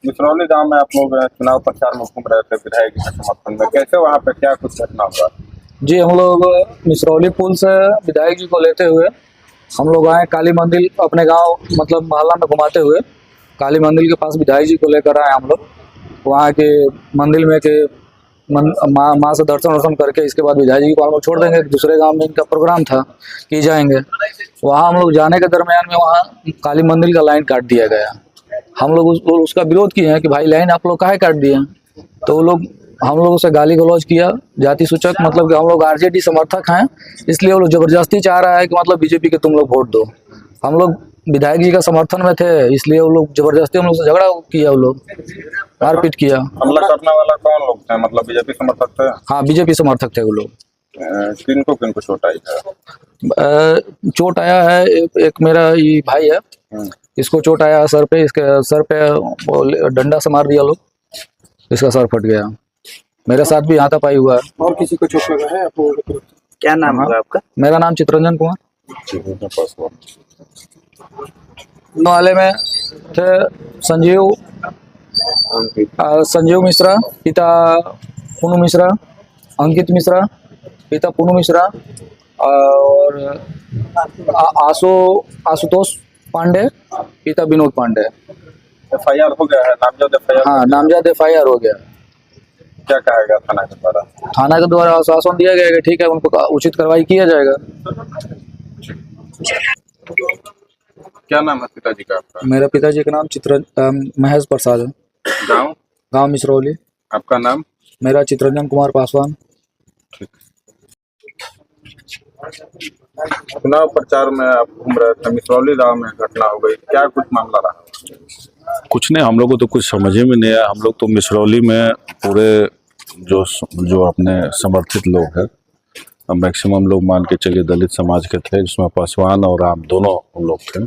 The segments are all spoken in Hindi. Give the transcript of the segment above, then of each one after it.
मिसरौली गांव में आप लोग चुनाव प्रचार में घूम रहे थे विधायक के समर्थन में, कैसे वहाँ पे क्या कुछ घटना हुआ? जी, हम लोग मिसरौली पुल से विधायक जी को लेते हुए हम लोग आए काली मंदिर, अपने गांव मतलब मोहल्ला में घुमाते हुए काली मंदिर के पास विधायक जी को लेकर आए हम लोग। वहाँ के मंदिर में के माँ से दर्शन वर्शन करके इसके बाद विधायक जी को हम लोग छोड़ देंगे। दूसरे गांव में इनका प्रोग्राम था कि जाएंगे, वहाँ हम लोग जाने के दरमियान में वहाँ काली मंदिर का लाइन काट दिया गया। हम लोग उसका विरोध किए हैं कि भाई लाइन आप लोग काहे काट दिए हैं। तो वो लोग हम लोगों से गाली गलौज किया, जाति सूचक, मतलब कि हम लोग आरजेडी समर्थक हैं इसलिए वो लोग जबरदस्ती चाह रहा है कि मतलब बीजेपी के तुम लोग वोट दो। हम लोग विधायक जी का समर्थन में थे इसलिए वो लोग जबरदस्ती हम लोग से झगड़ा किया, वो लोग मारपीट किया। हमला करने वाला कौन लोग थे? मतलब बीजेपी समर्थक थे? हाँ, बीजेपी समर्थक थे वो लोग। किनको किनको चोट आई है? चोट आया है, एक मेरा ये भाई है, इसको चोट आया सर पे, इसके सर पे डंडा से मार दिया लोग, इसका सर फट गया। मेरे साथ भी हाथापाई हुआ है। और किसी को चोट लगा है आपको? क्या नाम है आपका? मेरा नाम चित्रंजन कुमार। वाले में थे संजीव मिश्रा, पिता पुनू मिश्रा, अंकित मिश्रा, पिता पुनू मिश्रा, और आशुतोष पांडे, पिता विनोद पांडे। FIR हो गया है? नामजद FIR? हाँ, नामजद FIR हो गया। क्या कहेगा थाना के द्वारा? थाना के द्वारा आश्वासन दिया गया कि ठीक है, उनको उचित कार्रवाई किया जाएगा। क्या नाम है पिताजी का आपका? मेरे पिताजी का नाम महेश प्रसाद है। गांव मिसरौली। आपका नाम? मेरा चित्रंजन कुमार पासवान। चुनाव प्रचार में आप घूम रहे थे, मिसरौली गांव में घटना हो गई, क्या कुछ मामला रहा? कुछ नहीं, हम लोग को तो कुछ समझ में नहीं आया। हम लोग तो मिसरौली में पूरे जो अपने समर्थित लोग हैं, मैक्सिमम लोग मान के चलिए दलित समाज के थे, जिसमें पासवान और राम दोनों लोग थे।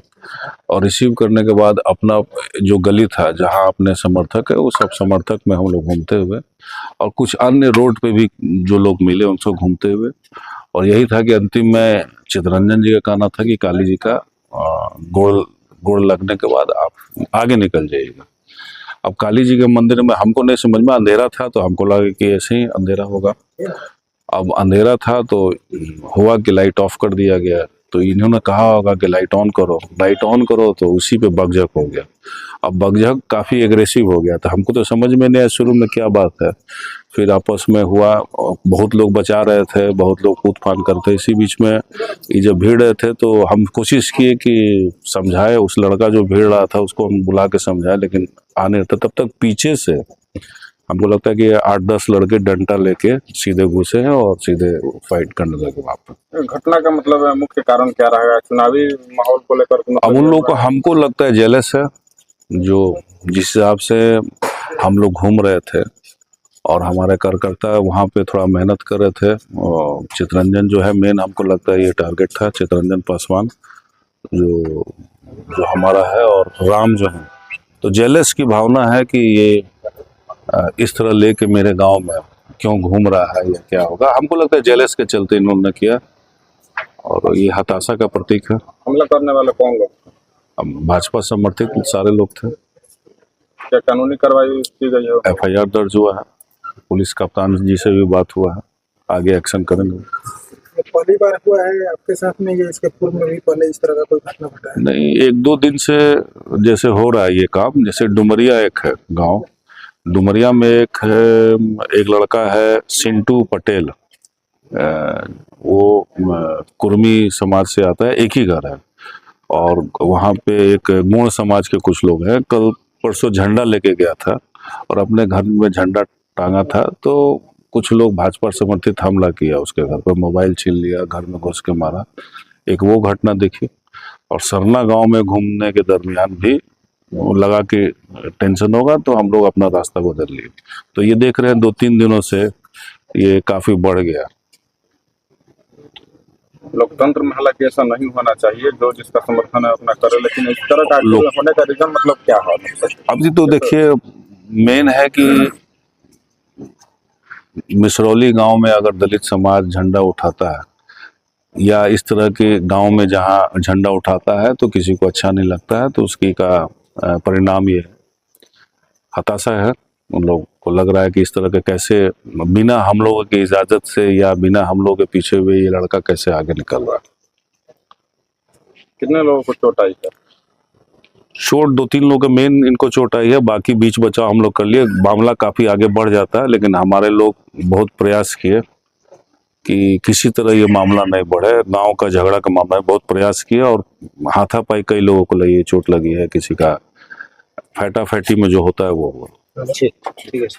और रिसीव करने के बाद अपना जो गली था जहां अपने समर्थक है, वो सब समर्थक में हम लोग घूमते हुए, और कुछ अन्य रोड पे भी जो लोग मिले उनसे घूमते हुए, और यही था कि अंतिम में चित्रंजन जी का कहना था कि काली जी का गोड़ लगने के बाद आप आगे निकल जाइएगा। अब काली जी के मंदिर में हमको नहीं समझ में, अंधेरा था तो हमको लगा कि ऐसे ही अंधेरा होगा। अब अंधेरा था तो हुआ कि लाइट ऑफ कर दिया गया, तो इन्होंने कहा होगा कि लाइट ऑन करो, तो उसी पे बगझक हो गया। अब बगझक काफ़ी एग्रेसिव हो गया था, हमको तो समझ में नहीं आया शुरू में क्या बात है। फिर आपस में हुआ, बहुत लोग बचा रहे थे, बहुत लोग कूद फान करते। इसी बीच में ये जब भीड़ रहे थे तो हम कोशिश किए कि समझाए, उस लड़का जो भीड़ रहा था उसको हम बुला के समझाए, लेकिन आने तब तक पीछे से हमको लगता है कि 8-10 लड़के डंडा लेके सीधे घुसे हैं और सीधे फाइट करने लगे वहाँ पर। घटना का मतलब मुख्य कारण क्या रहेगा? चुनावी माहौल को लेकर? अब उन लोग को हमको लगता है जेलस है, जो जिस हिसाब से हम लोग घूम रहे थे और हमारे कार्यकर्ता वहाँ पे थोड़ा मेहनत कर रहे थे। और चित्रंजन जो है मेन, हमको लगता है ये टारगेट था, चित्रंजन पासवान जो हमारा है, और राम जो है, तो जेलस की भावना है कि ये इस तरह लेके मेरे गांव में क्यों घूम रहा है या क्या होगा। हमको लगता है जेलस के चलते इन्होंने किया, और ये हताशा का प्रतीक है। हमला करने वाले कौन लोग? अब भाजपा समर्थित सारे लोग थे। क्या कानूनी कार्रवाई की गई है? FIR दर्ज हुआ है, पुलिस कप्तान जी से भी बात हुआ है, आगे एक्शन करेंगे। ये पहली बार हुआ है आपके साथ में, या इसके पूर्व में भी पहले इस तरह का कोई घटना घटा है? नहीं, एक दो दिन से जैसे हो रहा है ये काम। जैसे डुमरिया एक है गांव, डुमरिया में एक लड़का है सिंटू पटेल, वो कुर्मी समाज से आता है, एक ही घर है। और वहाँ पे एक गुण समाज के कुछ लोग हैं। कल परसों झंडा लेके गया था और अपने घर में झंडा टांगा था, तो कुछ लोग भाजपा समर्थित हमला किया उसके घर पर, मोबाइल छीन लिया, घर में घुस के मारा। एक वो घटना देखी। और सरना गांव में घूमने के दरमियान भी लगा कि टेंशन होगा, तो हम लोग अपना रास्ता बदल लिए। तो ये देख रहे हैं 2-3 दिनों से ये काफी बढ़ गया। लोकतंत्र में हालांकि ऐसा नहीं होना चाहिए, जो जिसका समर्थन है अपना करे, लेकिन इस तरह का होने का रीजन मतलब क्या है? अभी तो देखिए, मेन है कि मिसरौली गांव में अगर दलित समाज झंडा उठाता है, या इस तरह के गांव में जहां झंडा उठाता है तो किसी को अच्छा नहीं लगता है, तो उसकी का परिणाम ये हताशा है। उन लोगों को लग रहा है कि इस तरह के कैसे बिना हम लोगों की इजाजत से या बिना हम लोगों के पीछे हुए ये लड़का कैसे आगे निकल रहा है। कितने लोगों को चोट आई है? चोट 2-3 लोगों का मेन इनको चोट आई है, बाकी बीच बचाव हम लोग कर लिए। मामला काफी आगे बढ़ जाता है, लेकिन हमारे लोग बहुत प्रयास किए कि किसी तरह ये मामला नहीं बढ़े। गांव का झगड़ा का मामला है, बहुत प्रयास किया और हाथापाई कई लोगों को लगी, चोट लगी है, किसी का फैटा फैटी में जो होता है वो हुआ। ठीक है।